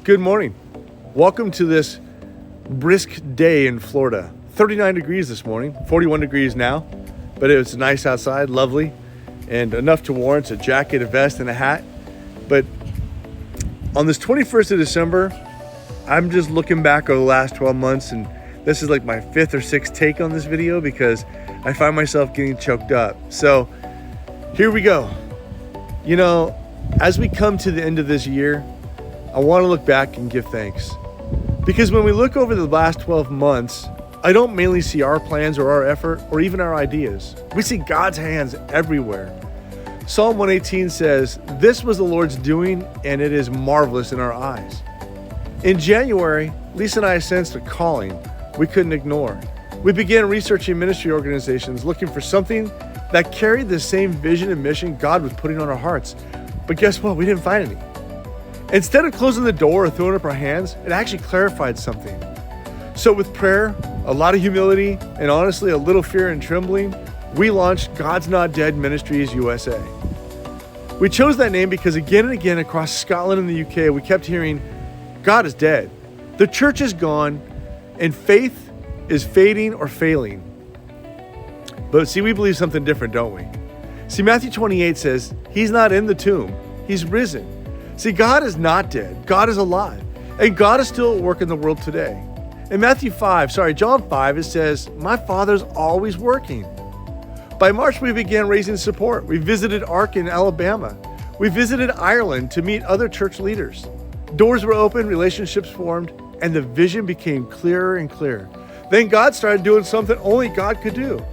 Good morning. Welcome to this brisk day in Florida. 39 degrees this morning, 41 degrees now, but it was nice outside, lovely, and enough to warrant a jacket, a vest, and a hat. But on this 21st of December, I'm just looking back over the last 12 months, and this is like my fifth or sixth take on this video because I find myself getting choked up. So here we go. You know, as we come to the end of this year, I want to look back and give thanks. Because when we look over the last 12 months, I don't mainly see our plans or our effort or even our ideas. We see God's hands everywhere. Psalm 118 says, "This was the Lord's doing, and it is marvelous in our eyes." In January, Lisa and I sensed a calling we couldn't ignore. We began researching ministry organizations looking for something that carried the same vision and mission God was putting on our hearts. But guess what? We didn't find any. Instead of closing the door or throwing up our hands, it actually clarified something. So with prayer, a lot of humility, and honestly a little fear and trembling, we launched God's Not Dead Ministries USA. We chose that name because again and again across Scotland and the UK, we kept hearing, God is dead. The church is gone, and faith is fading or failing. But see, we believe something different, don't we? See, Matthew 28 says, He's not in the tomb, He's risen. See, God is not dead. God is alive. And God is still at work in the world today. In John 5, it says, my Father's always working. By March, we began raising support. We visited ARC in Alabama. We visited Ireland to meet other church leaders. Doors were opened, relationships formed, and the vision became clearer and clearer. Then God started doing something only God could do.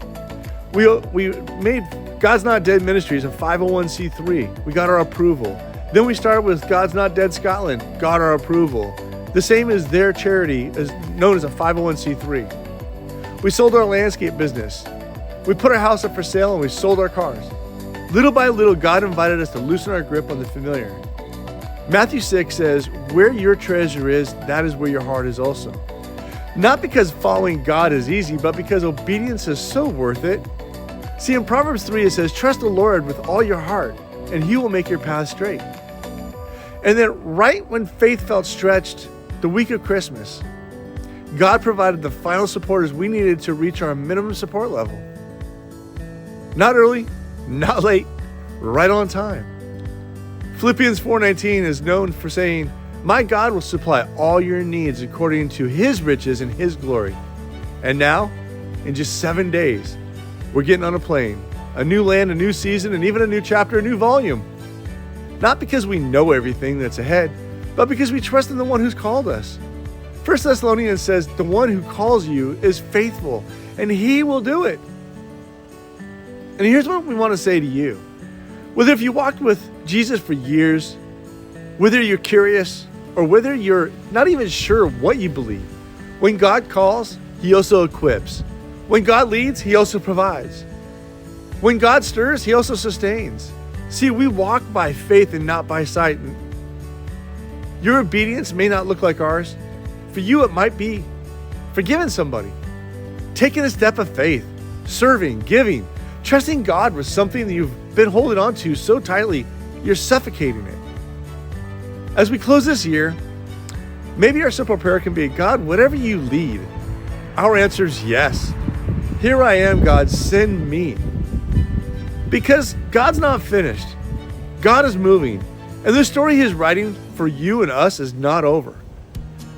We made God's Not Dead Ministries a 501c3. We got our approval. Then we started with God's Not Dead Scotland, got our approval. The same as their charity is known as a 501c3. We sold our landscape business. We put our house up for sale and we sold our cars. Little by little, God invited us to loosen our grip on the familiar. Matthew 6 says, where your treasure is, that is where your heart is also. Not because following God is easy, but because obedience is so worth it. See, in Proverbs 3, it says, trust the Lord with all your heart, and He will make your path straight. And then right when faith felt stretched, the week of Christmas, God provided the final supporters we needed to reach our minimum support level. Not early, not late, right on time. Philippians 4:19 is known for saying, my God will supply all your needs according to His riches and His glory. And now, in just 7 days, we're getting on a plane, a new land, a new season, and even a new chapter, a new volume. Not because we know everything that's ahead, but because we trust in the one who's called us. 1 Thessalonians says, the one who calls you is faithful, and He will do it. And here's what we want to say to you. Whether if you walked with Jesus for years, whether you're curious, or whether you're not even sure what you believe, when God calls, He also equips. When God leads, He also provides. When God stirs, He also sustains. See, we walk by faith and not by sight. Your obedience may not look like ours. For you, it might be forgiving somebody, taking a step of faith, serving, giving, trusting God with something that you've been holding on to so tightly, you're suffocating it. As we close this year, maybe our simple prayer can be, God, whatever you lead, our answer is yes. Here I am, God, send me. Because God's not finished. God is moving. And the story He's writing for you and us is not over.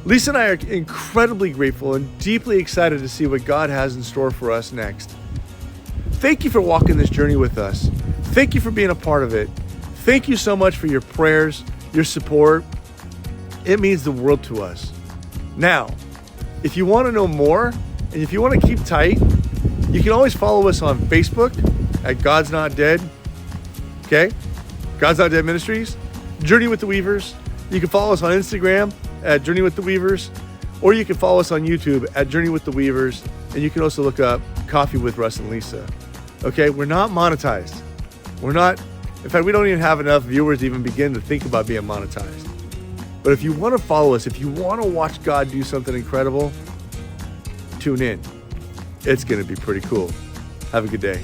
Lisa and I are incredibly grateful and deeply excited to see what God has in store for us next. Thank you for walking this journey with us. Thank you for being a part of it. Thank you so much for your prayers, your support. It means the world to us. Now, if you want to know more, and if you want to keep tight, you can always follow us on Facebook at God's Not Dead. Okay? God's Not Dead Ministries. Journey with the Weavers. You can follow us on Instagram at Journey with the Weavers, or you can follow us on YouTube at Journey with the Weavers, and you can also look up Coffee with Russ and Lisa. Okay? We're not monetized. In fact, we don't even have enough viewers to even begin to think about being monetized. But if you want to follow us, if you want to watch God do something incredible, tune in. It's going to be pretty cool. Have a good day.